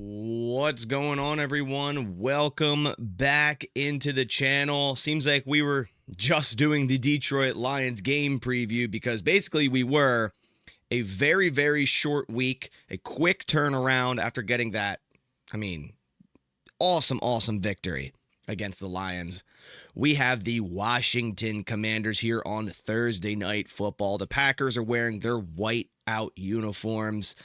What's going on, everyone? Welcome back into the channel. Seems like we were just doing the Detroit Lions game preview because basically we were a very, very short week, a quick turnaround after getting that, awesome victory against the Lions. We have the Washington Commanders here on Thursday Night Football. The Packers are wearing their white out uniforms.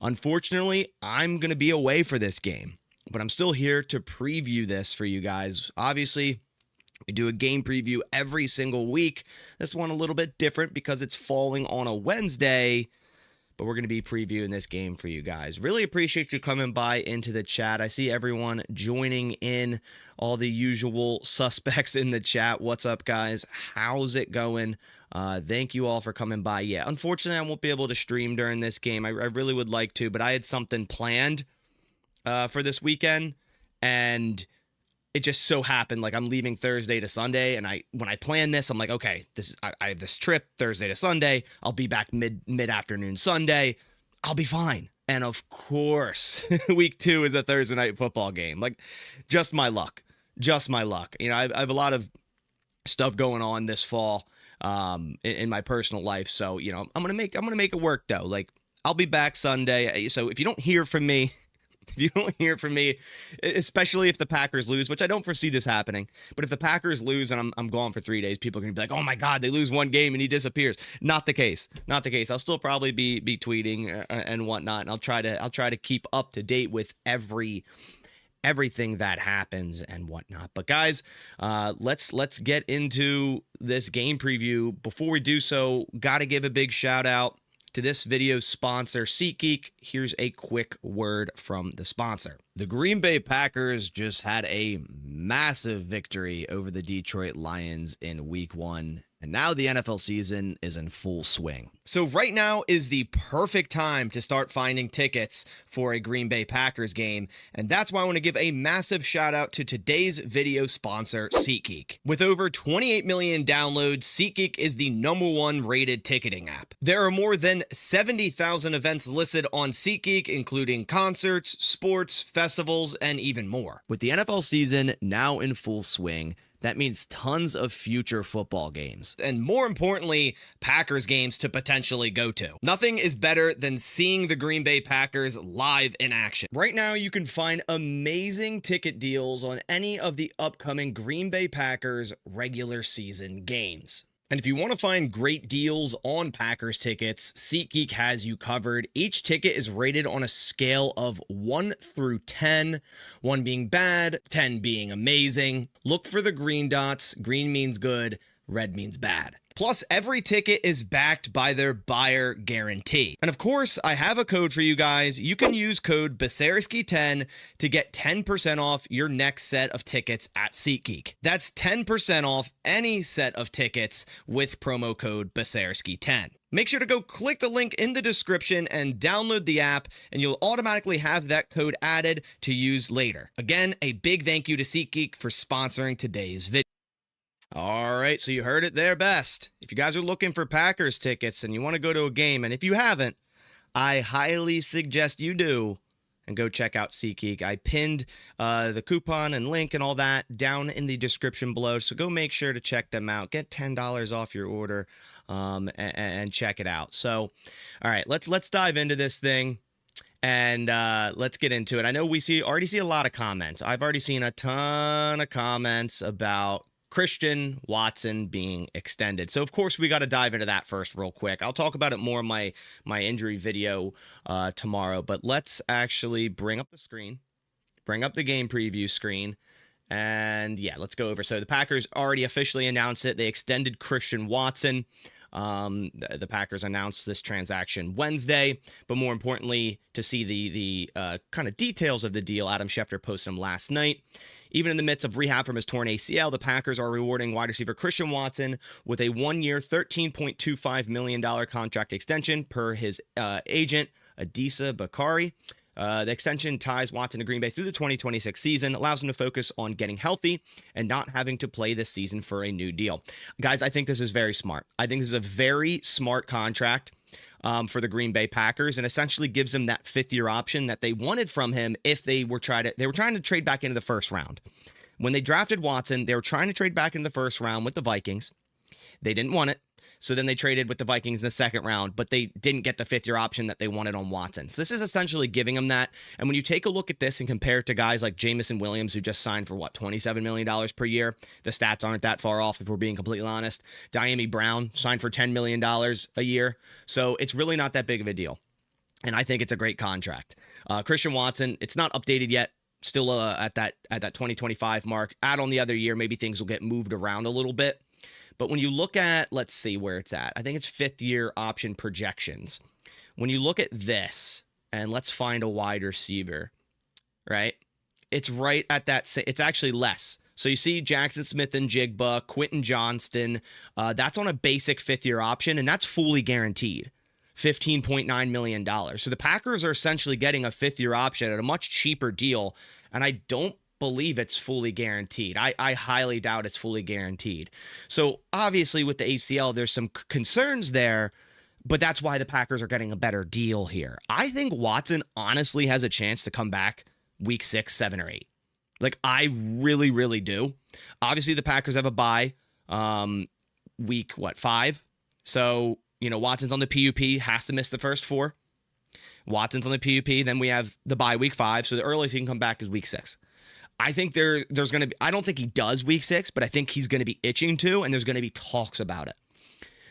Unfortunately, I'm going to be away for this game, but I'm still here to preview this for you guys. Obviously, we do a game preview every single week. This one a little bit different because it's falling on a Wednesday, but we're going to be previewing this game for you guys. Really appreciate you coming by into the chat. I see everyone joining in, all the usual suspects in the chat. What's up, guys? How's it going? Thank you all for coming by. Yeah, unfortunately, I won't be able to stream during this game. I really would like to, but I had something planned for this weekend, and it just so happened, like, I'm leaving Thursday to Sunday, and when I planned this, I'm like, okay, I have this trip Thursday to Sunday. I'll be back mid-afternoon Sunday. I'll be fine. And of course, week 2 is a Thursday night football game. Like, just my luck. Just my luck. You know, I have a lot of stuff going on this fall in my personal life, so you know, I'm gonna make it work though. Like, I'll be back Sunday. So if you don't hear from me, especially if the Packers lose, which I don't foresee this happening, but if the Packers lose and I'm gone for 3 days, people are gonna be like, oh my god, they lose one game and he disappears. Not the case. I'll still probably be tweeting and whatnot, and I'll try to keep up to date with everything that happens and whatnot. But guys, let's get into this game preview. Before we do so, gotta give a big shout out to this video's sponsor, SeatGeek. Here's a quick word from the sponsor. The Green Bay Packers just had a massive victory over the Detroit Lions in week 1. And now the NFL season is in full swing. So right now is the perfect time to start finding tickets for a Green Bay Packers game. And that's why I want to give a massive shout out to today's video sponsor, SeatGeek. With over 28 million downloads, SeatGeek is the #1 rated ticketing app. There are more than 70,000 events listed on SeatGeek, including concerts, sports, festivals, and even more. With the NFL season now in full swing, that means tons of future football games, and more importantly, Packers games to potentially go to. Nothing is better than seeing the Green Bay Packers live in action. Right now, you can find amazing ticket deals on any of the upcoming Green Bay Packers regular season games. And if you want to find great deals on Packers tickets, SeatGeek has you covered. Each ticket is rated on a scale of 1 through 10, 1 being bad, 10 being amazing. Look for the green dots. Green means good, red means bad. Plus, every ticket is backed by their buyer guarantee. And of course, I have a code for you guys. You can use code BASARSKY10 to get 10% off your next set of tickets at SeatGeek. That's 10% off any set of tickets with promo code BASARSKY10. Make sure to go click the link in the description and download the app, and you'll automatically have that code added to use later. Again, a big thank you to SeatGeek for sponsoring today's video. All right, so you heard it there best. If you guys are looking for Packers tickets and you want to go to a game, and if you haven't, I highly suggest you do, and go check out SeatGeek. I pinned the coupon and link and all that down in the description below, so go make sure to check them out. Get $10 off your order and check it out. So, all right, let's dive into this thing. And let's get into it. I know we already see a lot of comments. I've already seen a ton of comments about Christian Watson being extended. So, of course, we got to dive into that first real quick. I'll talk about it more in my injury video tomorrow. But let's actually bring up the screen, bring up the game preview screen. And, yeah, let's go over. So, the Packers already officially announced it. They extended Christian Watson. The Packers announced this transaction Wednesday, but more importantly, to see the kind of details of the deal, Adam Schefter posted them last night. Even in the midst of rehab from his torn ACL, the Packers are rewarding wide receiver Christian Watson with a 1-year, $13.25 million contract extension per his agent, Adisa Bakari. The extension ties Watson to Green Bay through the 2026 season, allows him to focus on getting healthy and not having to play this season for a new deal. Guys, I think this is very smart. I think this is a very smart contract. for the Green Bay Packers, and essentially gives him that fifth-year option that they wanted from him if they were trying to trade back into the first round. When they drafted Watson, they were trying to trade back into the first round with the Vikings. They didn't want it. So then they traded with the Vikings in the second round, but they didn't get the fifth-year option that they wanted on Watson. So this is essentially giving them that. And when you take a look at this and compare it to guys like Jamison Williams, who just signed for, $27 million per year, the stats aren't that far off if we're being completely honest. Diami Brown signed for $10 million a year. So it's really not that big of a deal. And I think it's a great contract. Christian Watson, it's not updated yet. Still at that 2025 mark. Add on the other year, maybe things will get moved around a little bit. But when you look at, let's see where it's at. I think it's fifth-year option projections. When you look at this, and let's find a wide receiver, right? It's right at that. It's actually less. So you see Jackson Smith and Jigba, Quentin Johnston. That's on a basic fifth-year option, and that's fully guaranteed. $15.9 million. So the Packers are essentially getting a fifth-year option at a much cheaper deal, and I don't believe it's fully guaranteed. I highly doubt it's fully guaranteed. So obviously with the ACL, there's some concerns there, but that's why the Packers are getting a better deal here. I think Watson honestly has a chance to come back week 6, 7, or 8. Like, I really, really do. Obviously the Packers have a bye week, 5? So, Watson's on the PUP, has to miss the first 4. Watson's on the PUP, then we have the bye week 5. So the earliest he can come back is week 6. I think there's going to be, I don't think he does week 6, but I think he's going to be itching to, and there's going to be talks about it.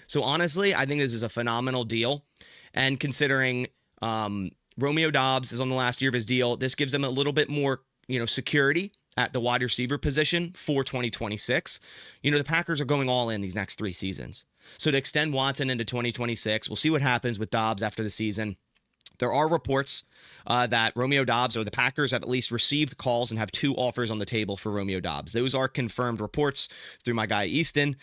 So honestly, I think this is a phenomenal deal. And considering Romeo Doubs is on the last year of his deal, this gives him a little bit more, security at the wide receiver position for 2026. The Packers are going all in these next 3 seasons. So to extend Watson into 2026, we'll see what happens with Doubs after the season. There are reports that Romeo Doubs, or the Packers, have at least received calls and have 2 offers on the table for Romeo Doubs. Those are confirmed reports through my guy Easton.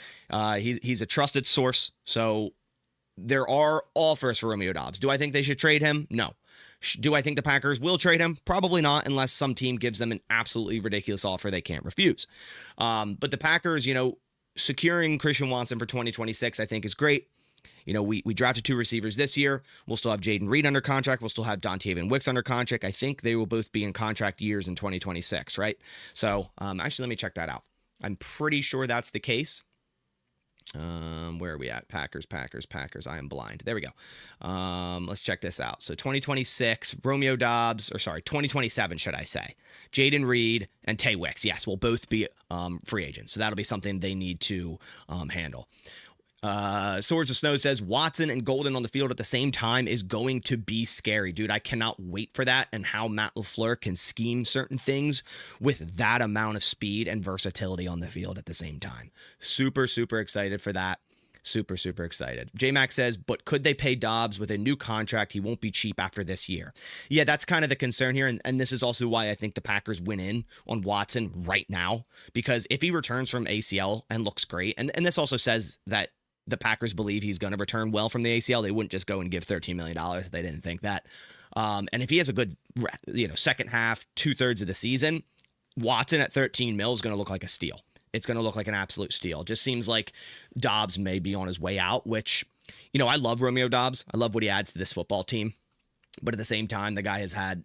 He's a trusted source, so there are offers for Romeo Doubs. Do I think they should trade him? No. Do I think the Packers will trade him? Probably not, unless some team gives them an absolutely ridiculous offer they can't refuse. But the Packers, securing Christian Watson for 2026, I think is great. We drafted 2 receivers this year. We'll still have Jaden Reed under contract. We'll still have Dontavian Wicks under contract. I think they will both be in contract years in 2026, right? So, actually, let me check that out. I'm pretty sure that's the case. Where are we at? Packers. I am blind. There we go. Let's check this out. So 2026, Romeo Doubs, 2027, should I say. Jaden Reed and Tay Wicks, yes, will both be free agents. So that'll be something they need to handle. Swords of Snow says Watson and Golden on the field at the same time is going to be scary, dude. I cannot wait for that, and how Matt LaFleur can scheme certain things with that amount of speed and versatility on the field at the same time. Super, super excited for that. Super, super excited. J-Mac says, but could they pay Doubs with a new contract? He won't be cheap after this year. Yeah, that's kind of the concern here. And this is also why I think the Packers win in on Watson right now, because if he returns from ACL and looks great, and this also says that the Packers believe he's going to return well from the ACL. They wouldn't just go and give $13 million if they didn't think that. And if he has a good, second half, 2/3 of the season, Watson at $13 million is going to look like a steal. It's going to look like an absolute steal. It just seems like Doubs may be on his way out, which, I love Romeo Doubs. I love what he adds to this football team. But at the same time, the guy has had,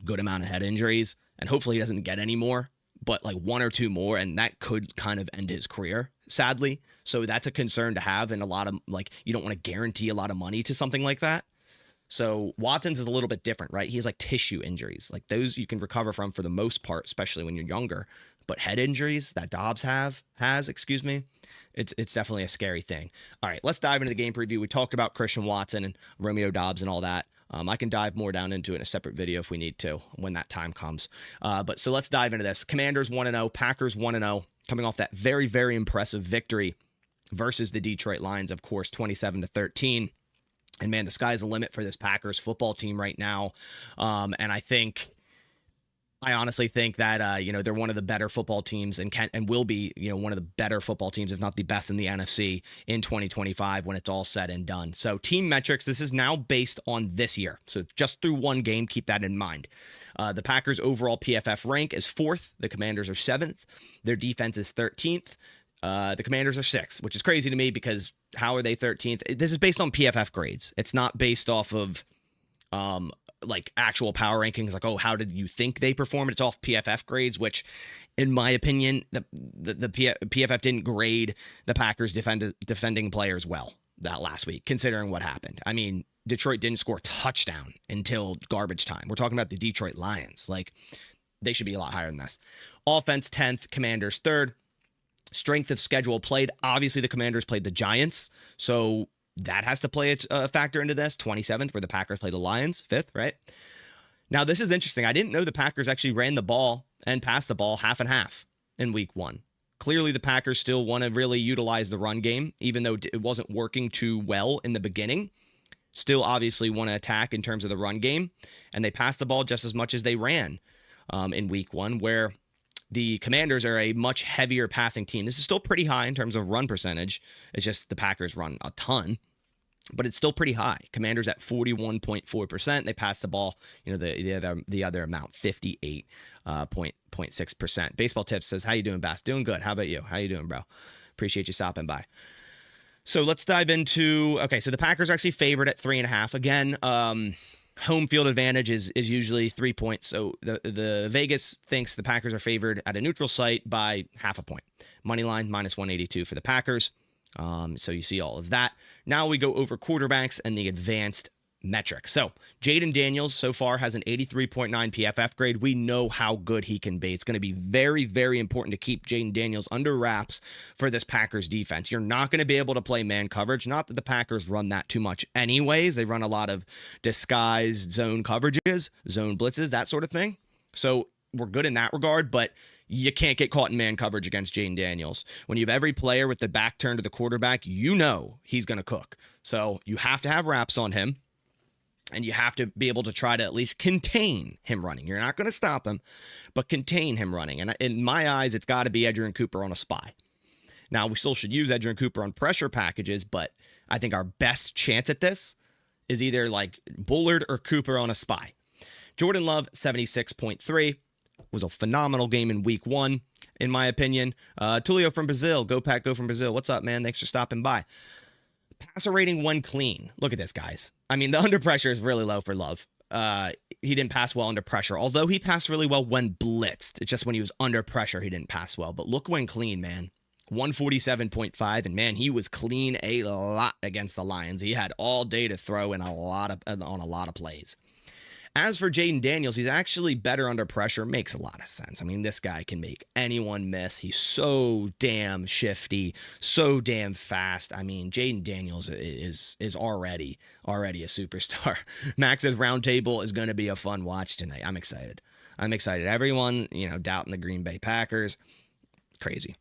good amount of head injuries, and hopefully he doesn't get any more, but like 1 or 2 more, and that could kind of end his career, sadly. So that's a concern to have, and a lot of, you don't want to guarantee a lot of money to something like that. So Watson's is a little bit different, right? He has tissue injuries. Those you can recover from for the most part, especially when you're younger. But head injuries that Doubs has, it's definitely a scary thing. All right, let's dive into the game preview. We talked about Christian Watson and Romeo Doubs and all that. I can dive more down into it in a separate video if we need to when that time comes. But so let's dive into this. Commanders 1-0, Packers 1-0, coming off that very, very impressive victory versus the Detroit Lions, of course, 27-13. And man, the sky's the limit for this Packers football team right now. And I honestly think that, they're one of the better football teams and will be, one of the better football teams, if not the best in the NFC in 2025 when it's all said and done. So team metrics, this is now based on this year. So just through one game, keep that in mind. The Packers' overall PFF rank is 4th. The Commanders are 7th. Their defense is 13th. The Commanders are 6th, which is crazy to me because how are they 13th? This is based on PFF grades. It's not based off of like actual power rankings, like, oh, how did you think they performed? It's off PFF grades, which, in my opinion, the PFF didn't grade the Packers defending players well that last week, considering what happened. I mean, Detroit didn't score a touchdown until garbage time. We're talking about the Detroit Lions. Like, they should be a lot higher than this. Offense 10th, Commanders 3rd. Strength of schedule played. Obviously, the Commanders played the Giants, so that has to play a factor into this. 27th, where the Packers play the Lions, 5th, right? Now, this is interesting. I didn't know the Packers actually ran the ball and passed the ball half and half in week 1. Clearly, the Packers still want to really utilize the run game, even though it wasn't working too well in the beginning. Still, obviously, want to attack in terms of the run game, and they passed the ball just as much as they ran in week 1, where the Commanders are a much heavier passing team. This is still pretty high in terms of run percentage. It's just the Packers run a ton, but it's still pretty high. Commanders at 41.4%. They pass the ball, the other amount, 58.6%. Baseball Tips says, "How you doing, Bass?" Doing good. How about you? How you doing, bro? Appreciate you stopping by. So let's dive into, okay, so the Packers are actually favored at 3.5. Again, home field advantage is usually 3 points. So the Vegas thinks the Packers are favored at a neutral site by half a point. Money line -182 for the Packers. So you see all of that. Now we go over quarterbacks and the advanced metrics. So Jaden Daniels so far has an 83.9 PFF grade. We know how good he can be. It's going to be very, very important to keep Jaden Daniels under wraps for this Packers defense. You're not going to be able to play man coverage. Not that the Packers run that too much anyways. They run a lot of disguised zone coverages, zone blitzes, that sort of thing. So we're good in that regard, but you can't get caught in man coverage against Jaden Daniels. When you have every player with the back turned to the quarterback, you know he's going to cook. So you have to have wraps on him. And you have to be able to try to at least contain him running. You're not going to stop him, but contain him running. And in my eyes, it's got to be Edgerrin Cooper on a spy. Now, we still should use Edgerrin Cooper on pressure packages, but I think our best chance at this is either like Bullard or Cooper on a spy. Jordan Love, 76.3, was a phenomenal game in week 1, in my opinion. Tulio from Brazil, go Pack, go from Brazil. What's up, man? Thanks for stopping by. Passer rating when clean. Look at this, guys. I mean, the under pressure is really low for Love. He didn't pass well under pressure, although he passed really well when blitzed. It's just when he was under pressure, he didn't pass well. But look when clean, man. 147.5, and man, he was clean a lot against the Lions. He had all day to throw in on a lot of plays. As for Jaden Daniels, he's actually better under pressure. Makes a lot of sense. I mean, this guy can make anyone miss. He's so damn shifty, so damn fast. I mean, Jaden Daniels is already a superstar. Max says Roundtable is going to be a fun watch tonight. I'm excited. Everyone, doubting the Green Bay Packers. Crazy.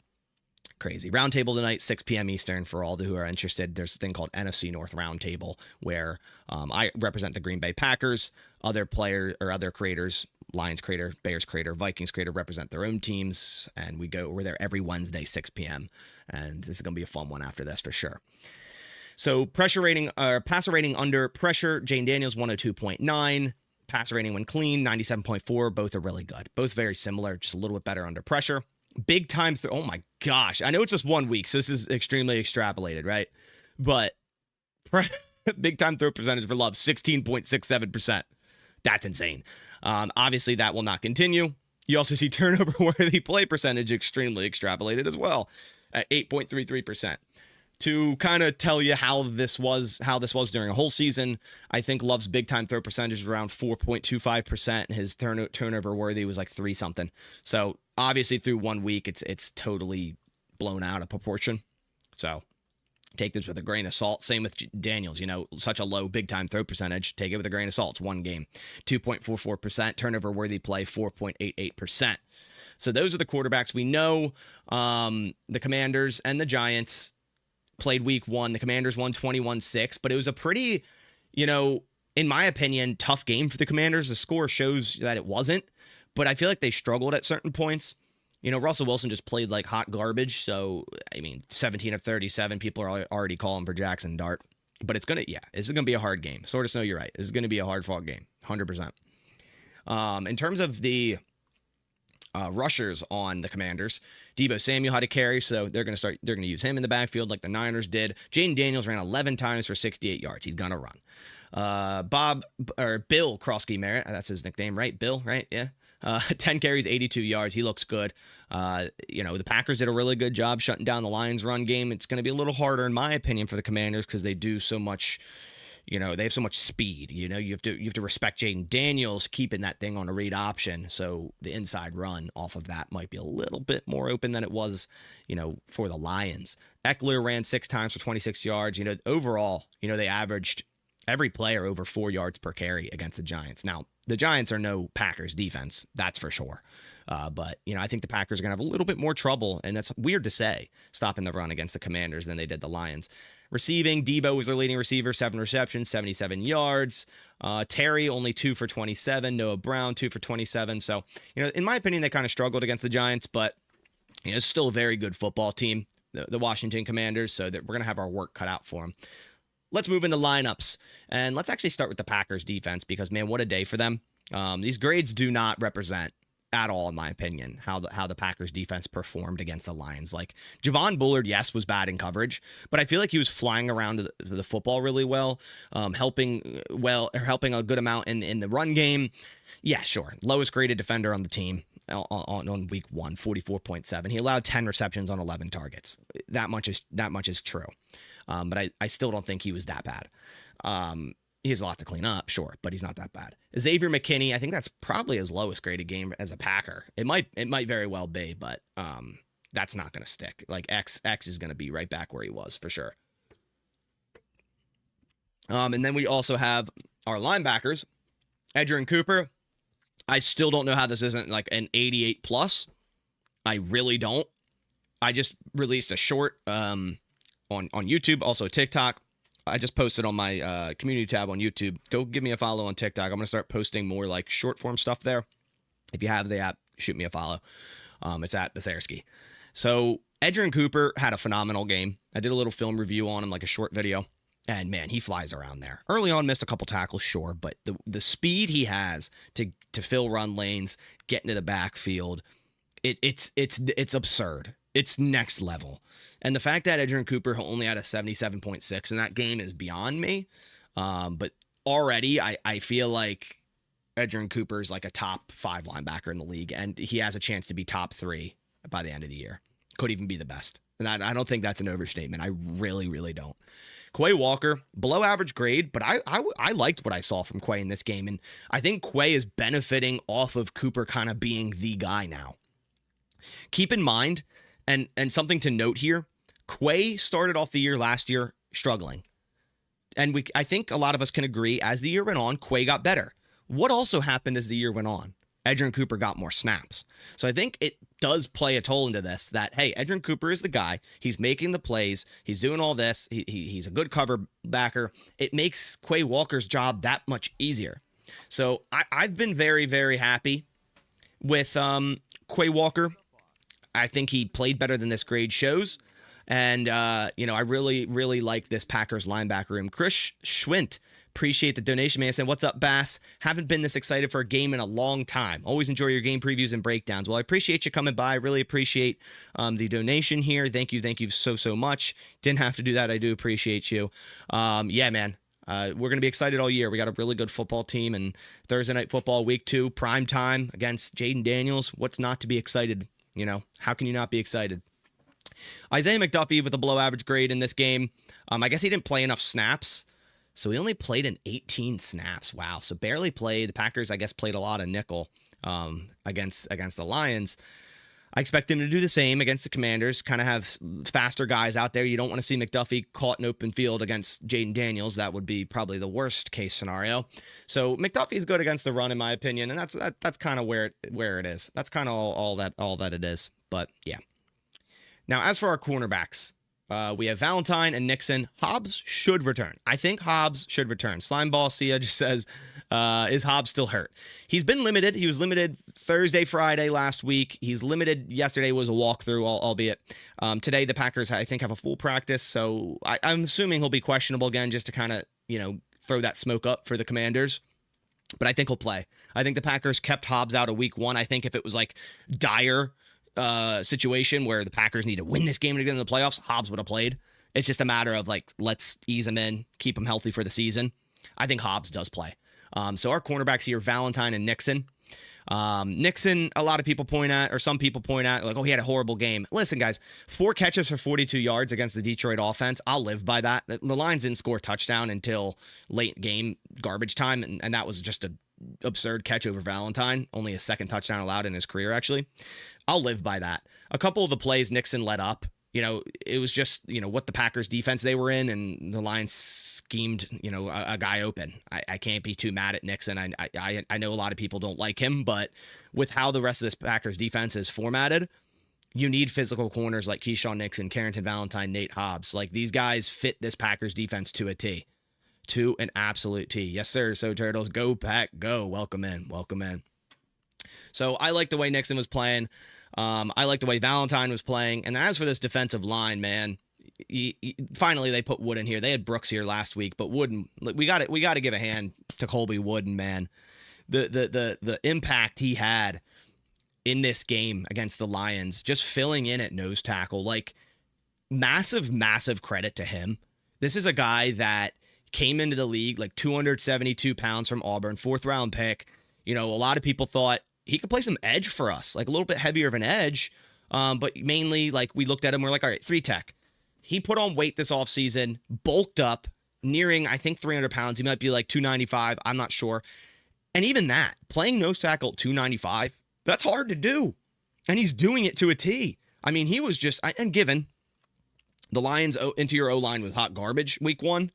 Roundtable tonight, 6 p.m. Eastern, for all who are interested. There's a thing called NFC North Roundtable where I represent the Green Bay Packers. Other players or other creators, Lions creator, Bears creator, Vikings creator, represent their own teams, and we're there every Wednesday, 6 p.m. And this is going to be a fun one after this for sure. So passer rating under pressure, Jaden Daniels 102.9. Passer rating when clean, 97.4. Both are really good. Both very similar, just a little bit better under pressure. Big time throw. Oh my gosh. I know it's just 1 week, so this is extremely extrapolated, right? But big time throw percentage for Love, 16.67%. That's insane. Obviously, that will not continue. You also see turnover worthy play percentage extremely extrapolated as well at 8.33%. To kind of tell you how this was during a whole season, I think Love's big time throw percentage was around 4.25%. And his turnover worthy was like 3 something. So obviously through 1 week, it's totally blown out of proportion. So take this with a grain of salt. Same with Daniels, such a low big time throw percentage. Take it with a grain of salt. It's 1 game. 2.44%. Turnover worthy play, 4.88%. So those are the quarterbacks. We know the Commanders and the Giants played week 1. The Commanders won 21-6, but it was a pretty, in my opinion, tough game for the Commanders. The score shows that it wasn't, but I feel like they struggled at certain points. Russell Wilson just played like hot garbage. So, 17 of 37, people are already calling for Jackson Dart. But this is going to be a hard game. Sort of Snow, you're right. This is going to be a hard-fought game, 100%. In terms of the rushers on the Commanders. Deebo Samuel had a carry, so they're going to use him in the backfield like the Niners did. Jaden Daniels ran 11 times for 68 yards. He's going to run. Bill Krosky Merritt, that's his nickname, right? Bill, right? Yeah. 10 carries, 82 yards. He looks good. The Packers did a really good job shutting down the Lions' run game. It's going to be a little harder, in my opinion, for the Commanders because they do so much. They have so much speed. You have to respect Jaden Daniels keeping that thing on a read option. So the inside run off of that might be a little bit more open than it was, for the Lions. Eckler ran 6 times for 26 yards. Overall, they averaged every player over 4 yards per carry against the Giants. Now, the Giants are no Packers defense, that's for sure. But I think the Packers are going to have a little bit more trouble, and that's weird to say, stopping the run against the Commanders than they did the Lions. Receiving, Deebo was their leading receiver, 7 receptions, 77 yards. Terry, only 2 for 27. Noah Brown, 2 for 27. So, in my opinion, they kind of struggled against the Giants, but it's still a very good football team, the Washington Commanders, so that we're going to have our work cut out for them. Let's move into lineups, and let's actually start with the Packers defense because, man, what a day for them. These grades do not represent at all, in my opinion, how the Packers defense performed against the Lions. Like, Javon Bullard, yes, was bad in coverage, but I feel like he was flying around the football really well, helping a good amount in the run game. Yeah, sure. Lowest graded defender on the team on week 1, 44.7. He allowed 10 receptions on 11 targets. That much is true. But I still don't think he was that bad. He has a lot to clean up, sure, but he's not that bad. Xavier McKinney, I think that's probably his lowest graded game as a Packer. It might very well be, but that's not going to stick. Like X is going to be right back where he was for sure. And then we also have our linebackers, Edgerrin Cooper. I still don't know how this isn't like an 88 plus. I really don't. I just released a short on YouTube, also TikTok. I just posted on my community tab on YouTube. Go give me a follow on TikTok. I'm going to start posting more like short form stuff there. If you have the app, shoot me a follow. It's at Betharski. So Edgerrin Cooper had a phenomenal game. I did a little film review on him, like a short video. And man, he flies around there. Early on, missed a couple tackles, sure, but the speed he has to fill run lanes, get into the backfield, it's absurd. It's next level. And the fact that Edgerrin Cooper only had a 77.6 in that game is beyond me. But already I feel like Edgerrin Cooper is like a top 5 linebacker in the league, and he has a chance to be top 3 by the end of the year. Could even be the best. And I don't think that's an overstatement. I really, really don't. Quay Walker, below average grade, but I liked what I saw from Quay in this game. And I think Quay is benefiting off of Cooper kind of being the guy now. Keep in mind, and something to note here, Quay started off the year last year struggling. And I think a lot of us can agree, as the year went on, Quay got better. What also happened as the year went on? Edgerrin Cooper got more snaps. So I think it does play a toll into this that, hey, Edgerrin Cooper is the guy. He's making the plays. He's doing all this. He's a good cover backer. It makes Quay Walker's job that much easier. So I've been very, very happy with Quay Walker. I think he played better than this grade shows. And, I really, really like this Packers linebacker room. Chris Schwint, appreciate the donation, man. Saying, what's up, Bass? Haven't been this excited for a game in a long time. Always enjoy your game previews and breakdowns. Well, I appreciate you coming by. I really appreciate the donation here. Thank you so much. Didn't have to do that. I do appreciate you. Yeah, man. We're going to be excited all year. We got a really good football team, and Thursday Night Football week 2, prime time against Jaden Daniels. What's not to be excited? How can you not be excited? Isaiah McDuffie with a below average grade in this game. I guess he didn't play enough snaps, so he only played in 18 snaps. Wow, so barely played. The Packers, I guess, played a lot of nickel against the Lions. I expect them to do the same against the Commanders, kind of have faster guys out there. You don't want to see McDuffie caught in open field against Jaden Daniels. That would be probably the worst case scenario. So McDuffie is good against the run, in my opinion, and that's kind of where it is. That's kind of all that it is. But yeah. Now, as for our cornerbacks, we have Valentine and Nixon. Hobbs should return. I think Hobbs should return. Slimeball Sia just says, is Hobbs still hurt? He's been limited. He was limited Thursday, Friday last week. He's limited. Yesterday was a walkthrough, albeit. Today, the Packers, I think, have a full practice. So I'm assuming he'll be questionable again just to kind of, throw that smoke up for the Commanders. but I think he'll play. I think the Packers kept Hobbs out of week 1. I think if it was like dire situation where the Packers need to win this game to get into the playoffs, Hobbs would have played. It's just a matter of like, let's ease him in, keep him healthy for the season. I think Hobbs does play. So our cornerbacks here, Valentine and Nixon. Nixon, a lot of people point at, or some people point at, like, oh, he had a horrible game. Listen, guys, 4 catches for 42 yards against the Detroit offense. I'll live by that. The Lions didn't score a touchdown until late game garbage time, and that was just an absurd catch over Valentine. Only his second touchdown allowed in his career, actually. I'll live by that. A couple of the plays Nixon let up, it was just, what the Packers defense they were in, and the Lions schemed, a guy open. I can't be too mad at Nixon. I know a lot of people don't like him, but with how the rest of this Packers defense is formatted, you need physical corners like Keyshawn Nixon, Carrington Valentine, Nate Hobbs. Like, these guys fit this Packers defense to a T. To an absolute T. Yes, sir. So Turtles, go Pack, go. Welcome in. Welcome in. So I like the way Nixon was playing. I like the way Valentine was playing. And as for this defensive line, man, finally they put Wood in here. They had Brooks here last week, but Wooden, we got to give a hand to Colby Wooden, man. The impact he had in this game against the Lions, just filling in at nose tackle, like, massive credit to him. This is a guy that came into the league like 272 pounds from Auburn, 4th round pick. A lot of people thought he could play some edge for us, like a little bit heavier of an edge. But mainly, like, we looked at him, we're like, all right, 3 tech. He put on weight this offseason, bulked up, nearing, I think, 300 pounds. He might be like 295. I'm not sure. And even that, playing nose tackle at 295, that's hard to do. And he's doing it to a T. I mean, he was just, and given the Lions' interior O-line was hot garbage week 1,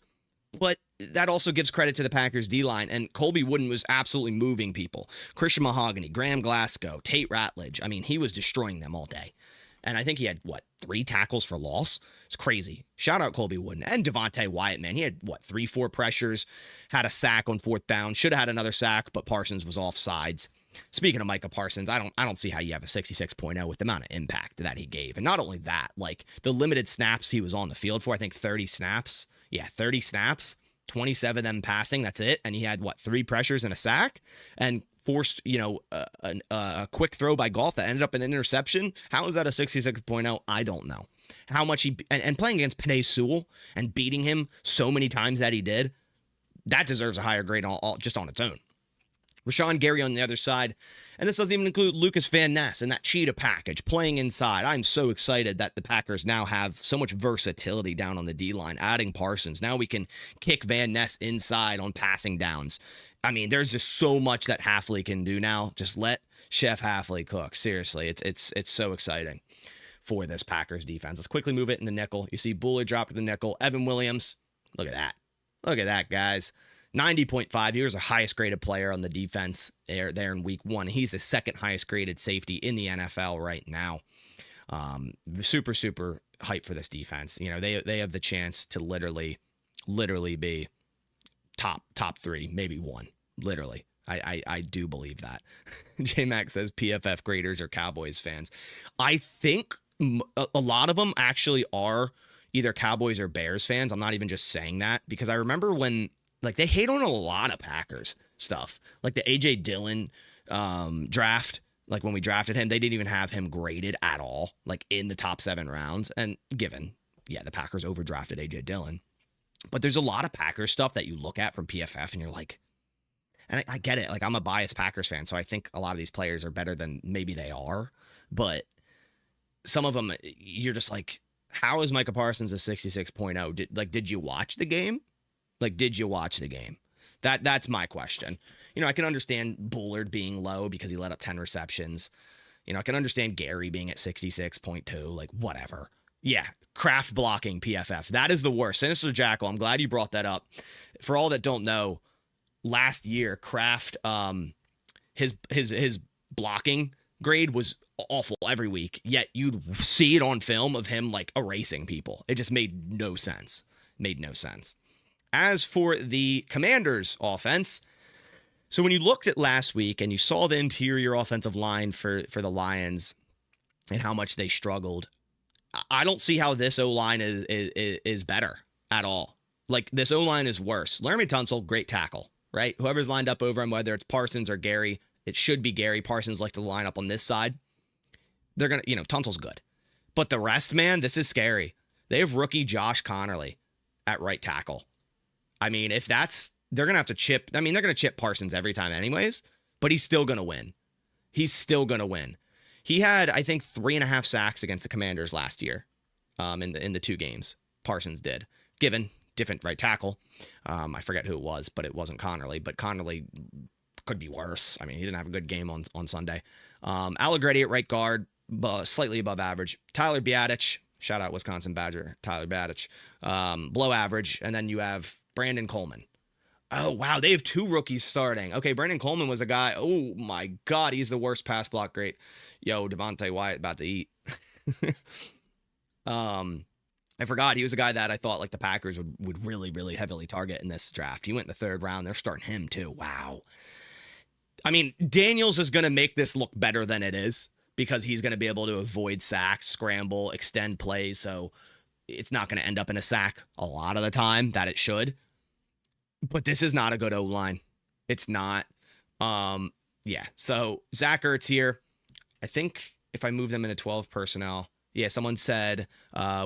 but that also gives credit to the Packers D-line, and Colby Wooden was absolutely moving people. Christian Mahogany, Graham Glasgow, Tate Ratledge. I mean, he was destroying them all day. And I think he had, 3 tackles for loss? It's crazy. Shout out Colby Wooden. And Devontae Wyatt, man. He had, 3-4 pressures, had a sack on 4th down, should have had another sack, but Parsons was off sides. Speaking of Micah Parsons, I don't see how you have a 66.0 with the amount of impact that he gave. And not only that, like, the limited snaps he was on the field for, I think 30 snaps. Yeah, 30 snaps, 27 of them passing, that's it. And he had, 3 pressures and a sack, and forced, a quick throw by Goff that ended up in an interception. How is that a 66.0? I don't know. How much and playing against Penei Sewell and beating him so many times that he did, that deserves a higher grade just on its own. Rashawn Gary on the other side, and this doesn't even include Lucas Van Ness and that cheetah package playing inside. I'm so excited that the Packers now have so much versatility down on the D-line, adding Parsons. Now we can kick Van Ness inside on passing downs. I mean, there's just so much that Hafley can do now. Just let Chef Hafley cook. Seriously, it's so exciting for this Packers defense. Let's quickly move it into nickel. You see Bullard drop to the nickel. Evan Williams, look at that. Look at that, guys. 90.5. He was the highest graded player on the defense there in week 1. He's the 2nd highest graded safety in the NFL right now. Super hype for this defense. They have the chance to literally be top 3, maybe 1. Literally. I do believe that. J-Mac says PFF graders are Cowboys fans. I think a lot of them actually are either Cowboys or Bears fans. I'm not even just saying that, because I remember when, like, they hate on a lot of Packers stuff. Like the A.J. Dillon draft, like when we drafted him, they didn't even have him graded at all, like in the top 7 rounds. And given, the Packers overdrafted A.J. Dillon. But there's a lot of Packers stuff that you look at from PFF and you're like, and I get it. Like, I'm a biased Packers fan, so I think a lot of these players are better than maybe they are. But some of them, you're just like, how is Micah Parsons a 66.0? Did you watch the game? Like, did you watch the game? That's my question. I can understand Bullard being low because he let up 10 receptions. I can understand Gary being at 66.2, like, whatever. Yeah, craft blocking PFF. That is the worst. Sinister Jackal, I'm glad you brought that up. For all that don't know, last year, Kraft, his blocking grade was awful every week, yet you'd see it on film of him, like, erasing people. It just made no sense. As for the Commanders' offense, so when you looked at last week and you saw the interior offensive line for the Lions and how much they struggled, I don't see how this O-line is better at all. Like, this O-line is worse. Laramie Tunsil, great tackle, right? Whoever's lined up over him, whether it's Parsons or Gary, it should be Gary. Parsons like to line up on this side. They're going to, Tunsil's good. But the rest, man, this is scary. They have rookie Josh Connerly at right tackle. I mean, they're going to have to chip. I mean, they're going to chip Parsons every time anyways, but he's still going to win. He's still going to win. He had, I think, 3.5 sacks against the Commanders last year in the 2 games. Parsons did, given different right tackle. I forget who it was, but it wasn't Connerly. But Connerly could be worse. I mean, he didn't have a good game on Sunday. Allegretti at right guard, slightly above average. Tyler Biadasz, shout out Wisconsin Badger, Tyler Biadasz, below average. And then you have Brandon Coleman. Oh, wow. They have 2 rookies starting. Okay, Brandon Coleman was a guy. Oh, my God. He's the worst pass block great. Yo, Devontae Wyatt about to eat. I forgot. He was a guy that I thought like the Packers would really, really heavily target in this draft. He went in the 3rd round. They're starting him too. Wow. I mean, Daniels is going to make this look better than it is because he's going to be able to avoid sacks, scramble, extend plays. So it's not going to end up in a sack a lot of the time that it should. But this is not a good O-line. It's not. Yeah. So Zach Ertz here. I think if I move them into 12 personnel, yeah, someone said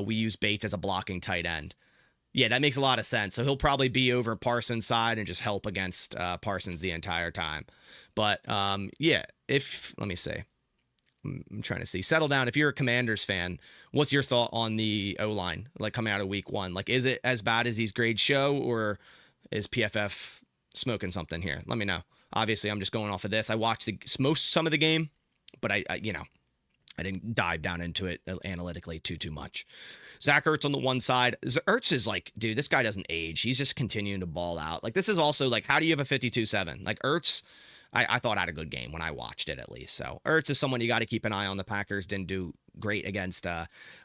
we use Bates as a blocking tight end. Yeah, that makes a lot of sense. So he'll probably be over Parsons' side and just help against Parsons the entire time. But yeah, let me see. I'm trying to see. Settle down. If you're a Commanders fan, what's your thought on the O-line, like coming out of week 1? Like, is it as bad as these grades show, or is PFF smoking something here? Let me know. Obviously, I'm just going off of this. I watched some of the game, but I didn't dive down into it analytically too much. Zach Ertz on the one side. Ertz is like, dude, this guy doesn't age. He's just continuing to ball out. Like, this is also like, how do you have a 52-7? Like, Ertz, I thought had a good game when I watched it, at least. So Ertz is someone you got to keep an eye on. The Packers didn't do great against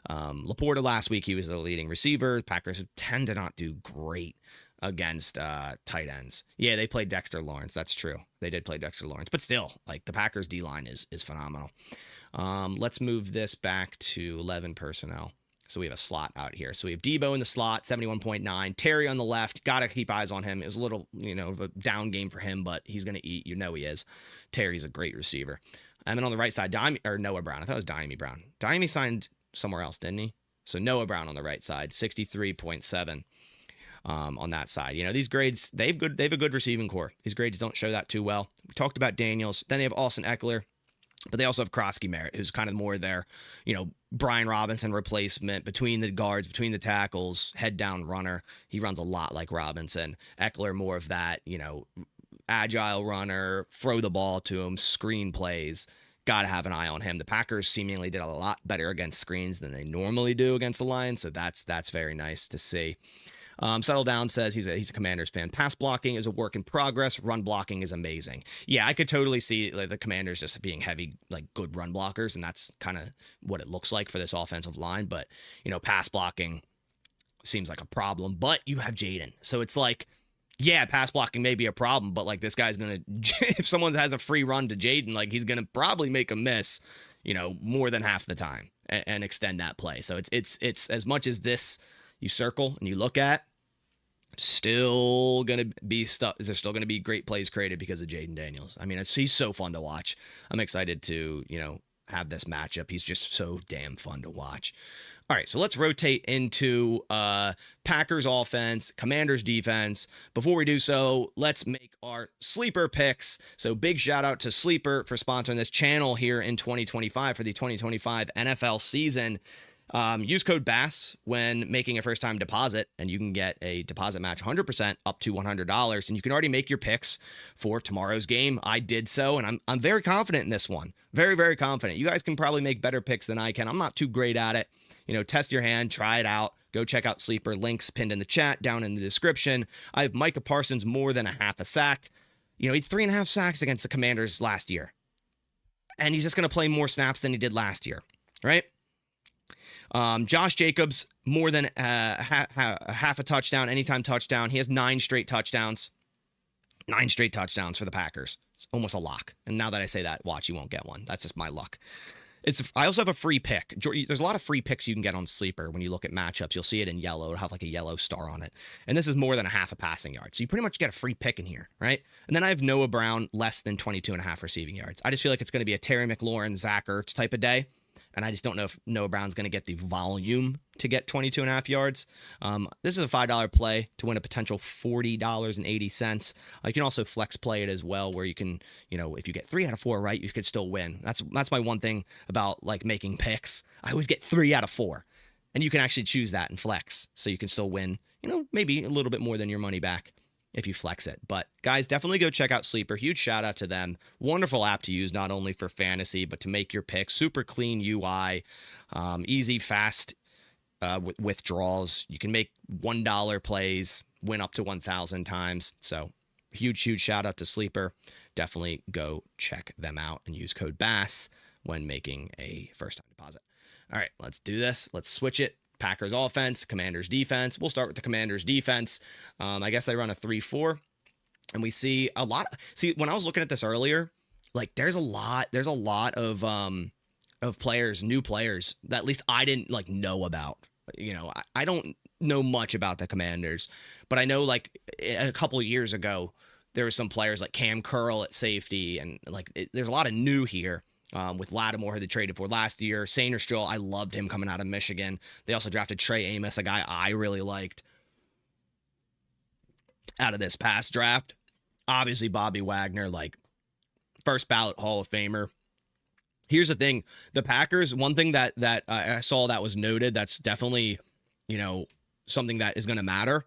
Laporta last week. He was the leading receiver. The Packers tend to not do great against tight ends. Yeah, they played Dexter Lawrence. That's true. They did play Dexter Lawrence. But still, like, the Packers D-line is phenomenal. Let's move this back to 11 personnel. So we have a slot out here. So we have Debo in the slot, 71.9. Terry on the left. Got to keep eyes on him. It was a little, of a down game for him, but he's going to eat. He is. Terry's a great receiver. And then on the right side, Noah Brown. I thought it was Diami Brown. Diami signed somewhere else, didn't he? So Noah Brown on the right side, 63.7 on that side. These grades, they have a good receiving core. These grades don't show that too well. We talked about Daniels. Then they have Austin Eckler. But they also have Krosky Merritt, who's kind of more their, Brian Robinson replacement between the guards, between the tackles, head down runner. He runs a lot like Robinson. Eckler, more of that, agile runner, throw the ball to him, screen plays. Got to have an eye on him. The Packers seemingly did a lot better against screens than they normally do against the Lions. So that's very nice to see. Settle Down says he's a Commanders fan. Pass blocking is a work in progress. Run blocking is amazing. Yeah, I could totally see like the Commanders just being heavy, like good run blockers, and that's kind of what it looks like for this offensive line. But pass blocking seems like a problem. But you have Jaden, so it's like, yeah, pass blocking may be a problem, but like this guy's gonna, if someone has a free run to Jaden, like he's gonna probably make a miss, more than half the time and extend that play. So it's as much as this you circle and you look at. Still gonna be stuff. There's still gonna be great plays created because of Jaden Daniels. I mean, he's so fun to watch. I'm excited to have this matchup. He's just so damn fun to watch. All right, so let's rotate into Packers offense, Commanders defense. Before we do so, let's make our sleeper picks. So big shout out to Sleeper for sponsoring this channel here in 2025 for the 2025 NFL season. Use code BASS when making a first-time deposit, and you can get a deposit match 100% up to $100. And you can already make your picks for tomorrow's game. I did so, and I'm very confident in this one. Very, very confident. You guys can probably make better picks than I can. I'm not too great at it. Test your hand, try it out. Go check out Sleeper. Links pinned in the chat, down in the description. I have Micah Parsons more than a half a sack. He had 3.5 sacks against the Commanders last year. And he's just going to play more snaps than he did last year, right? Josh Jacobs, more than half a touchdown, anytime touchdown. He has 9 straight touchdowns. 9 straight touchdowns for the Packers. It's almost a lock. And now that I say that, watch, you won't get one. That's just my luck. I also have a free pick. There's a lot of free picks you can get on Sleeper when you look at matchups. You'll see it in yellow. It'll have like a yellow star on it. And this is more than a half a passing yard. So you pretty much get a free pick in here, right? And then I have Noah Brown less than 22.5 receiving yards. I just feel like it's going to be a Terry McLaurin, Zach Ertz type of day. And I just don't know if Noah Brown's going to get the volume to get 22.5 yards. This is a $5 play to win a potential $40.80. You can also flex play it as well, where you can, if you get 3 out of 4 right, you could still win. That's my one thing about like making picks. I always get 3 out of 4, and you can actually choose that and flex, so you can still win. Maybe a little bit more than your money back if you flex it. But guys, definitely go check out Sleeper. Huge shout out to them. Wonderful app to use, not only for fantasy, but to make your picks. Super clean UI, easy, fast withdrawals. You can make $1 plays, win up to 1,000 times. So huge shout out to Sleeper. Definitely go check them out and use code BASS when making a first time deposit. All right, let's do this. Let's switch it. Packers offense, Commanders defense. We'll start with the Commanders defense. I guess they run a 3-4, and we see a lot. See, when I was looking at this earlier, like there's a lot of players, new players that at least I didn't like know about. I don't know much about the Commanders, but I know like a couple of years ago there were some players like Cam Curl at safety, and there's a lot of new here. With Lattimore, who they traded for last year. Sainristil, I loved him coming out of Michigan. They also drafted Trey Amos, a guy I really liked out of this past draft. Obviously, Bobby Wagner, like first ballot Hall of Famer. Here's the thing. The Packers, one thing that I saw that was noted, that's definitely, something that is going to matter.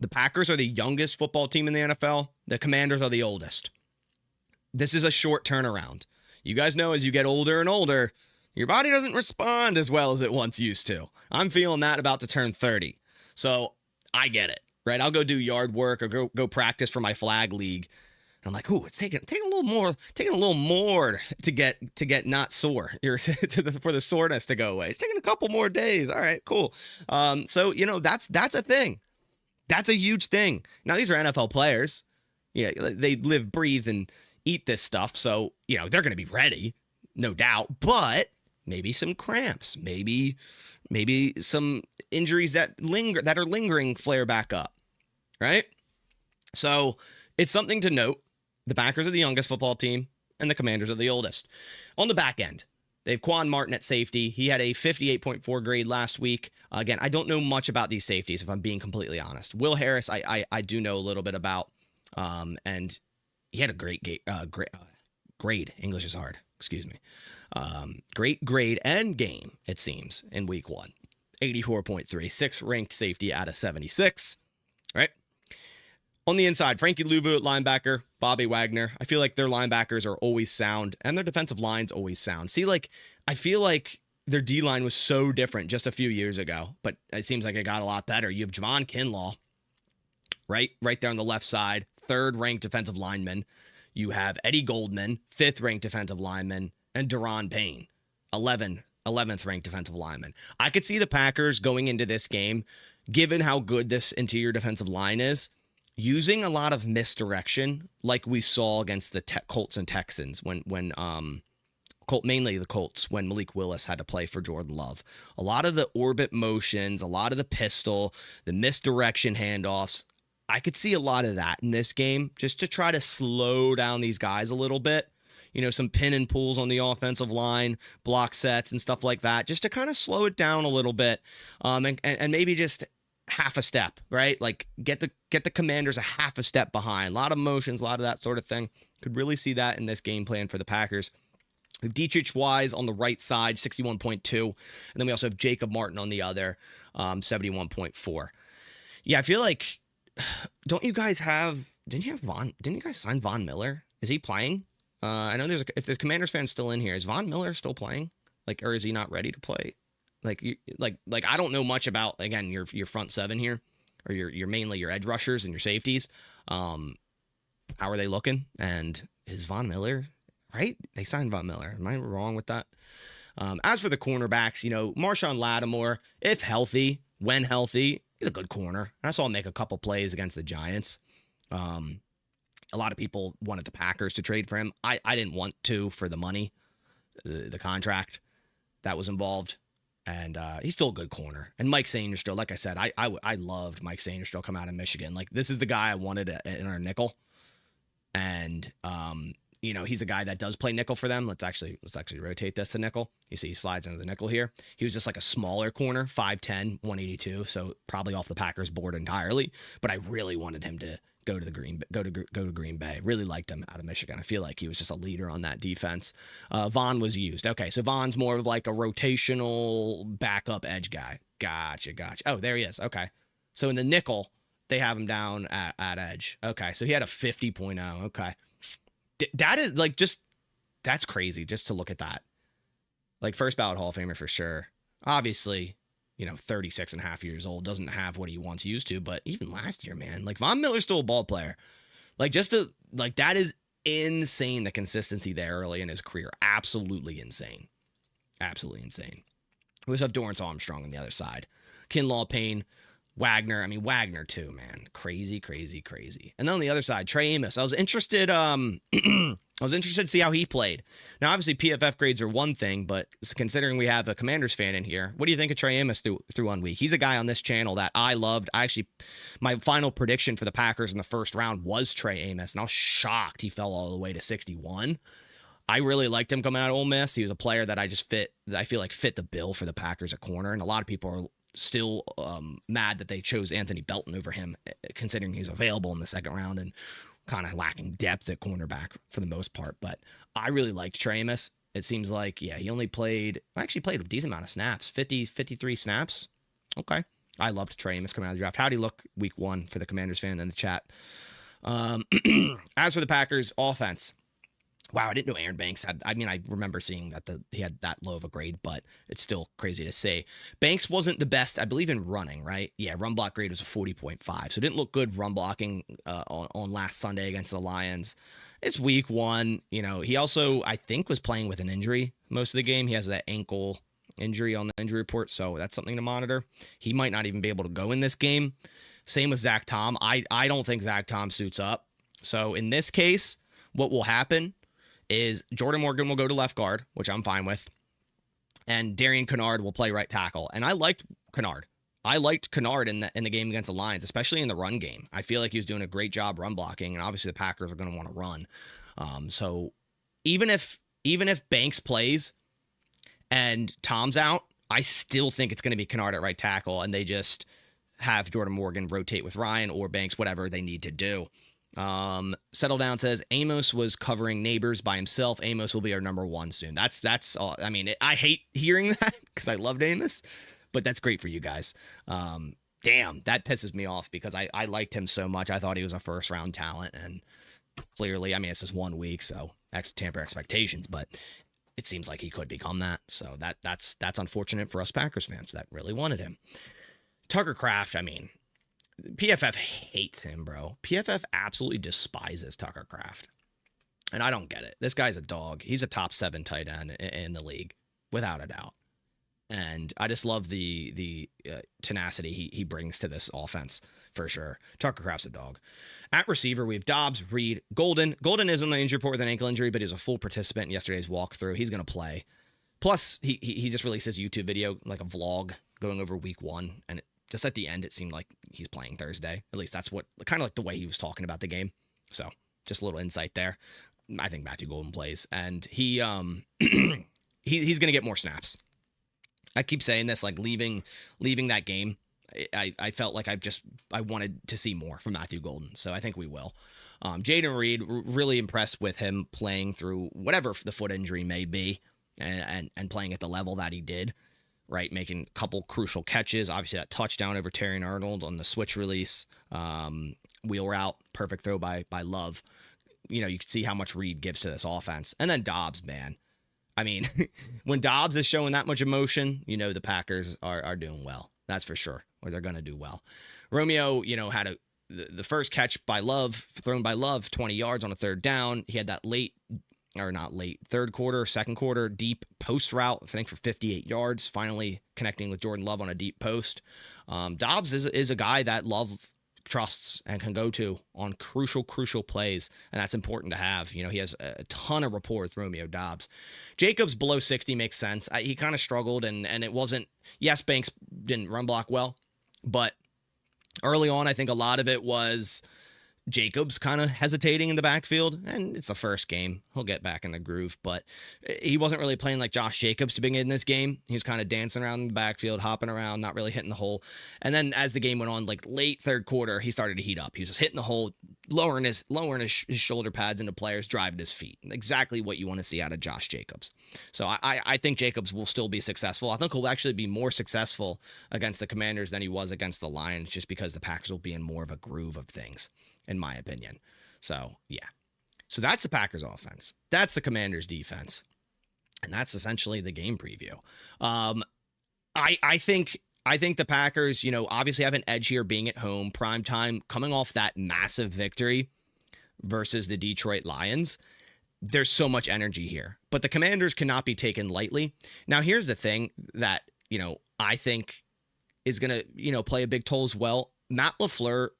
The Packers are the youngest football team in the NFL. The Commanders are the oldest. This is a short turnaround. You guys know as you get older and older, your body doesn't respond as well as it once used to. I'm feeling that about to turn 30. So I get it, right? I'll go do yard work or go practice for my flag league. And I'm like, ooh, it's taking a little more to get not sore. For the soreness to go away. It's taking a couple more days. All right, cool. So that's a thing. That's a huge thing. Now these are NFL players. Yeah, they live, breathe, and eat this stuff, so they're going to be ready, no doubt. But maybe some cramps, maybe some injuries that are lingering flare back up, right? So it's something to note. The Packers are the youngest football team, and the Commanders are the oldest. On the back end, they have Quan Martin at safety. He had a 58.4 grade last week. Again, I don't know much about these safeties, if I'm being completely honest. Will Harris, I do know a little bit about, and he had a great grade. English is hard. Excuse me. Great grade and game, it seems, in week 1. 84.3. 6th ranked safety out of 76. Right? On the inside, Frankie Louvu at linebacker, Bobby Wagner. I feel like their linebackers are always sound, and their defensive line's always sound. See, I feel like their D-line was so different just a few years ago, but it seems like it got a lot better. You have Javon Kinlaw, right there on the left side. 3rd ranked defensive lineman. You have Eddie Goldman, 5th ranked defensive lineman, and Daron Payne, 11th ranked defensive lineman. I could see the Packers going into this game, given how good this interior defensive line is, using a lot of misdirection, like we saw against the Colts and Texans mainly the Colts, when Malik Willis had to play for Jordan Love. A lot of the orbit motions, a lot of the pistol, the misdirection handoffs. I could see a lot of that in this game, just to try to slow down these guys a little bit. Some pin and pulls on the offensive line, block sets and stuff like that, just to kind of slow it down a little bit, and maybe just half a step, right? Like get the Commanders a half a step behind. A lot of motions, a lot of that sort of thing. Could really see that in this game plan for the Packers. We have Dietrich Wise on the right side, 61.2, and then we also have Jacob Martin on the other, 71.4. Yeah, I feel like. Didn't you guys sign Von Miller? Is he playing? I know if there's Commanders fans still in here, is Von Miller still playing? Or is he not ready to play? I don't know much about, again, your front 7 here, or your mainly your edge rushers and your safeties. How are they looking? And is Von Miller right? They signed Von Miller. Am I wrong with that? As for the cornerbacks, Marshawn Lattimore, if healthy, when healthy, he's a good corner. I saw him make a couple plays against the Giants. A lot of people wanted the Packers to trade for him. I didn't want to for the money, the contract. that was involved. And he's still a good corner. And Mike Sainristil, like I said, I loved Mike Sainristil come out of Michigan. Like, this is the guy I wanted in our nickel. And he's a guy that does play nickel for them. Let's actually rotate this to nickel. You see he slides into the nickel here. He was just like a smaller corner, 5'10", 182, so probably off the Packers board entirely. But I really wanted him to go to Green Bay. Really liked him out of Michigan. I feel like he was just a leader on that defense. Vaughn was used. Okay, so Vaughn's more of like a rotational backup edge guy. Gotcha. Oh, there he is. Okay. So in the nickel, they have him down at edge. Okay, so he had a 50.0. Okay. That is like that's crazy just to look at that. Like, first ballot Hall of Famer for sure. Obviously, 36 and a half years old, doesn't have what he once used to, but even last year, man, like Von Miller's still a ball player. Like, that is insane, the consistency there early in his career. Absolutely insane. Absolutely insane. We also have Dorrance Armstrong on the other side. Kinlaw, Payne, Wagner. I mean, Wagner too, man. Crazy. And then on the other side, Trey Amos. I was interested to see how he played. Now, obviously, PFF grades are one thing, but considering we have a Commanders fan in here, what do you think of Trey Amos through 1 week? He's a guy on this channel that I loved. My final prediction for the Packers in the first round was Trey Amos, and I was shocked he fell all the way to 61. I really liked him coming out of Ole Miss. He was a player that I feel like fit the bill for the Packers at corner, and a lot of people are still mad that they chose Anthony Belton over him, considering he's available in the second round and kind of lacking depth at cornerback for the most part. But I really liked Trey Amos. It seems like, he only played a decent amount of snaps, 53 snaps. Okay. I loved Trey Amos coming out of the draft. How'd he look week 1 for the Commanders fan in the chat? As for the Packers offense, wow, I didn't know Aaron Banks had. I mean, I remember seeing that he had that low of a grade, but it's still crazy to say. Banks wasn't the best, I believe, in running, right? Yeah, run block grade was a 40.5, so it didn't look good run blocking on last Sunday against the Lions. It's week 1. He also, I think, was playing with an injury most of the game. He has that ankle injury on the injury report, so that's something to monitor. He might not even be able to go in this game. Same with Zach Tom. I don't think Zach Tom suits up. So in this case, what will happen is Jordan Morgan will go to left guard, which I'm fine with, and Darian Kennard will play right tackle. And I liked Kennard. in the game against the Lions, especially in the run game. I feel like he was doing a great job run blocking, and obviously the Packers are going to want to run. So even if Banks plays and Tom's out, I still think it's going to be Kennard at right tackle, and they just have Jordan Morgan rotate with Ryan or Banks, whatever they need to do. Settle Down says Amos was covering Neighbors by himself. Amos will be our number 1 soon. That's all. I mean, I hate hearing that because I loved Amos, but that's great for you guys. Damn, that pisses me off because I liked him so much. I thought he was a first round talent, and clearly, I mean, it's just 1 week, so tamper expectations, but it seems like he could become that. So that's unfortunate for us Packers fans that really wanted him. Tucker Kraft, I mean, PFF hates him, bro. PFF absolutely despises Tucker Kraft. And I don't get it. This guy's a dog. He's a top 7 tight end in the league, without a doubt. And I just love the tenacity he brings to this offense, for sure. Tucker Kraft's a dog. At receiver, we have Dobbs, Reed, Golden. Golden is on the injury report with an ankle injury, but he's a full participant in yesterday's walkthrough. He's going to play. Plus, he just released his YouTube video, like a vlog, going over week 1, and just at the end, it seemed like he's playing Thursday. At least that's what, kind of like the way he was talking about the game. So just a little insight there. I think Matthew Golden plays, and he's going to get more snaps. I keep saying this, like leaving that game, I felt like I wanted to see more from Matthew Golden. So I think we will. Jaden Reed, really impressed with him playing through whatever the foot injury may be and playing at the level that he did. Right, making a couple crucial catches. Obviously, that touchdown over Terry Arnold on the switch release, wheel route, perfect throw by Love. You can see how much Reed gives to this offense. And then Dobbs, man. I mean, when Dobbs is showing that much emotion, the Packers are doing well. That's for sure, or they're going to do well. Romeo, had the first catch by Love, thrown by Love, 20 yards on a third down. He had that third quarter, second quarter, deep post route, I think for 58 yards, finally connecting with Jordan Love on a deep post. Dobbs is a guy that Love trusts and can go to on crucial plays, and that's important to have. You know, he has a ton of rapport with Romeo Doubs. Jacobs below 60 makes sense. He kind of struggled, and it wasn't, yes, Banks didn't run block well, but early on, I think a lot of it was Jacobs kind of hesitating in the backfield, and it's the first game. He'll get back in the groove, but he wasn't really playing like Josh Jacobs to begin this game. He was kind of dancing around in the backfield, hopping around, not really hitting the hole. And then as the game went on, like late third quarter, he started to heat up. He was just hitting the hole, lowering his shoulder pads into players, driving his feet. Exactly what you want to see out of Josh Jacobs. So I think Jacobs will still be successful. I think he'll actually be more successful against the Commanders than he was against the Lions, just because the Packers will be in more of a groove of things, in my opinion. So, yeah. So that's the Packers offense. That's the Commanders defense. And that's essentially the game preview. I think the Packers, you know, obviously have an edge here being at home, prime time, coming off that massive victory versus the Detroit Lions. There's so much energy here, but the Commanders cannot be taken lightly. Now, here's the thing that, you know, I think is going to, you know, play a big toll as well. Matt LaFleur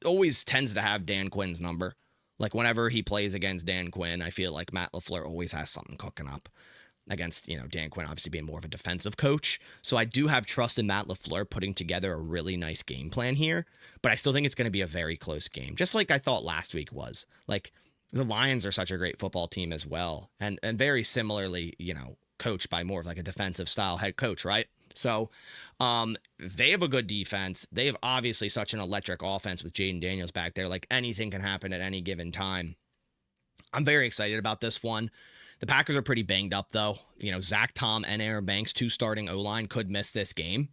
always tends to have Dan Quinn's number. Like whenever he plays against Dan Quinn, I feel like Matt LaFleur always has something cooking up against, you know, Dan Quinn obviously being more of a defensive coach. So I do have trust in Matt LaFleur putting together a really nice game plan here, but I still think it's going to be a very close game. Just like I thought last week was. Like the Lions are such a great football team as well. And very similarly, you know, coached by more of like a defensive style head coach, right? So they have a good defense. They have obviously such an electric offense with Jaden Daniels back there. Like anything can happen at any given time. I'm very excited about this one. The Packers are pretty banged up, though. You know, Zach Tom and Aaron Banks, two starting O-line, could miss this game,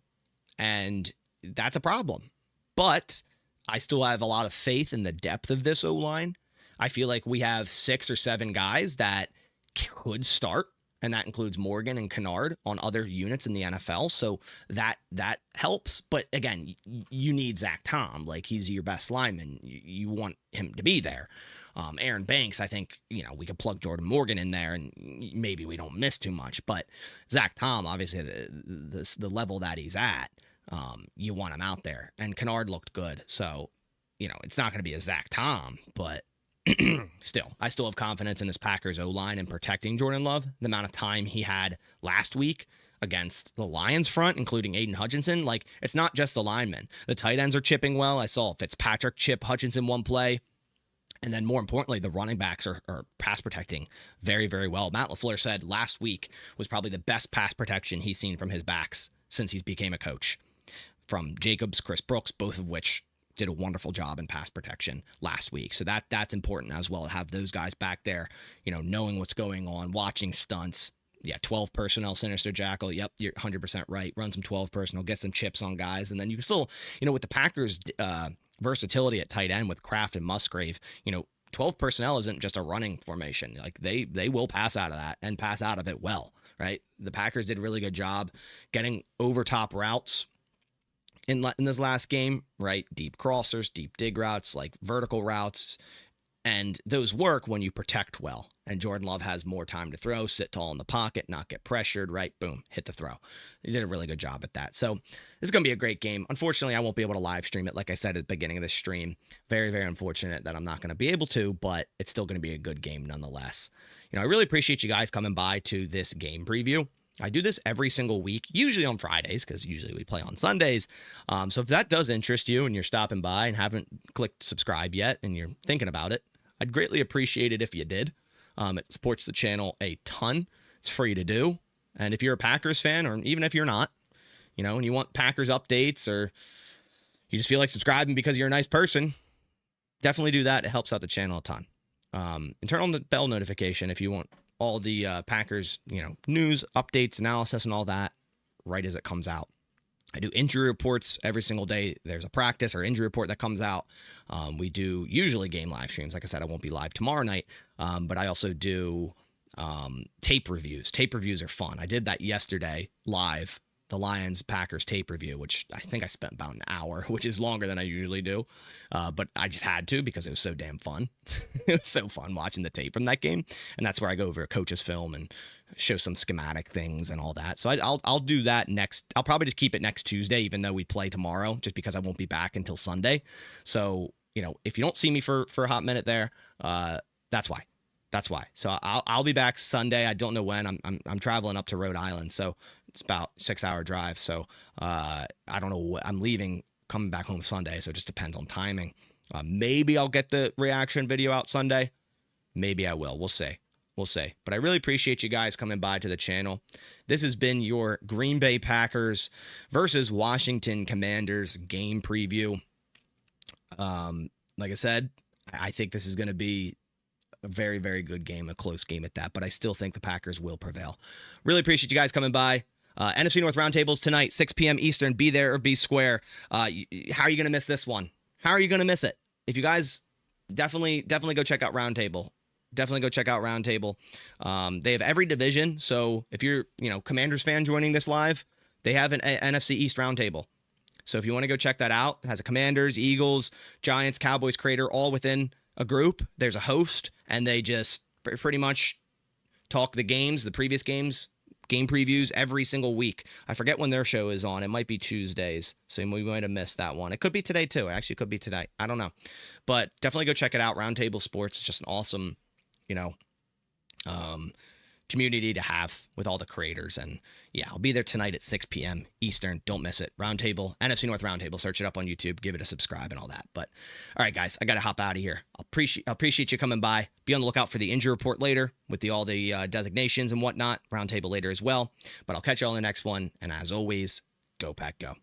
and that's a problem. But I still have a lot of faith in the depth of this O-line. I feel like we have 6 or 7 guys that could start, and that includes Morgan and Kennard on other units in the NFL, so that helps. But again, you need Zach Tom. Like, he's your best lineman. You want him to be there. Aaron Banks, I think, you know, we could plug Jordan Morgan in there and maybe we don't miss too much. But Zach Tom, obviously, the level that he's at, you want him out there. And Kennard looked good. So, you know, it's not going to be a Zach Tom, but still, I still have confidence in this Packers O-line and protecting Jordan Love. The amount of time he had last week against the Lions front, including Aiden Hutchinson, like, it's not just the linemen. The tight ends are chipping well. I saw Fitzpatrick chip Hutchinson one play. And then more importantly, the running backs are pass protecting very, very well. Matt LaFleur said last week was probably the best pass protection he's seen from his backs since he's became a coach. From Jacobs, Chris Brooks, both of which did a wonderful job in pass protection last week. So that's important as well, to have those guys back there, you know, knowing what's going on, watching stunts. Yeah, 12 personnel, Sinister Jackal. Yep, you're 100% right. Run some 12 personnel, get some chips on guys. And then you can still, you know, with the Packers' versatility at tight end with Kraft and Musgrave, you know, 12 personnel isn't just a running formation. Like they will pass out of that and pass out of it well, right? The Packers did a really good job getting over top routes in this last game, right? Deep crossers, deep dig routes, like vertical routes. And those work when you protect well. And Jordan Love has more time to throw, sit tall in the pocket, not get pressured, right? Boom, hit the throw. He did a really good job at that. So this is going to be a great game. Unfortunately, I won't be able to live stream it, like I said at the beginning of the stream. Very, very unfortunate that I'm not going to be able to, but it's still going to be a good game nonetheless. You know, I really appreciate you guys coming by to this game preview. I do this every single week, usually on Fridays, because usually we play on Sundays. So if that does interest you and you're stopping by and haven't clicked subscribe yet and you're thinking about it, I'd greatly appreciate it if you did. It supports the channel a ton. It's free to do. And if you're a Packers fan, or even if you're not, you know, and you want Packers updates, or you just feel like subscribing because you're a nice person, definitely do that. It helps out the channel a ton. And turn on the bell notification if you want all the Packers, you know, news, updates, analysis, and all that right as it comes out. I do injury reports every single day. There's a practice or injury report that comes out. We do usually game live streams. Like I said, I won't be live tomorrow night, but I also do tape reviews. Tape reviews are fun. I did that yesterday live the Lions-Packers tape review, which I think I spent about an hour, which is longer than I usually do. But I just had to because it was so damn fun. It was so fun watching the tape from that game. And that's where I go over a coach's film and show some schematic things and all that. So I'll do that next. I'll probably just keep it next Tuesday, even though we play tomorrow, just because I won't be back until Sunday. So, if you don't see me for a hot minute there, that's why. That's why. So I'll be back Sunday. I don't know when. I'm traveling up to Rhode Island, so it's about 6-hour drive. So I don't know what I'm leaving, coming back home Sunday. So it just depends on timing. Maybe I'll get the reaction video out Sunday. Maybe I will. We'll see. We'll see. But I really appreciate you guys coming by to the channel. This has been your Green Bay Packers versus Washington Commanders game preview. Like I said, I think this is going to be a very, very good game, a close game at that, but I still think the Packers will prevail. Really appreciate you guys coming by. NFC North Roundtables tonight, 6 p.m. Eastern. Be there or be square. How are you going to miss this one? How are you going to miss it? If you guys definitely go check out Roundtable. Definitely go check out Roundtable. They have every division. So if you're, Commanders fan joining this live, they have an NFC East Roundtable. So if you want to go check that out, it has a Commanders, Eagles, Giants, Cowboys, Crater, all within a group. There's a host, and they just pretty much talk the games, the previous games, game previews every single week. I forget when their show is on. It might be Tuesdays, so we might have missed that one. It could be today, too. It actually could be today. I don't know. But definitely go check it out. Roundtable Sports is just an awesome, community to have with all the creators. And yeah, I'll be there tonight at 6 p.m. Eastern. Don't miss it. Roundtable, NFC North Roundtable. Search it up on YouTube. Give it a subscribe and all that. But all right, guys, I got to hop out of here. I appreciate you coming by. Be on the lookout for the injury report later with all the designations and whatnot. Roundtable later as well. But I'll catch you all in the next one. And as always, go Pack, go.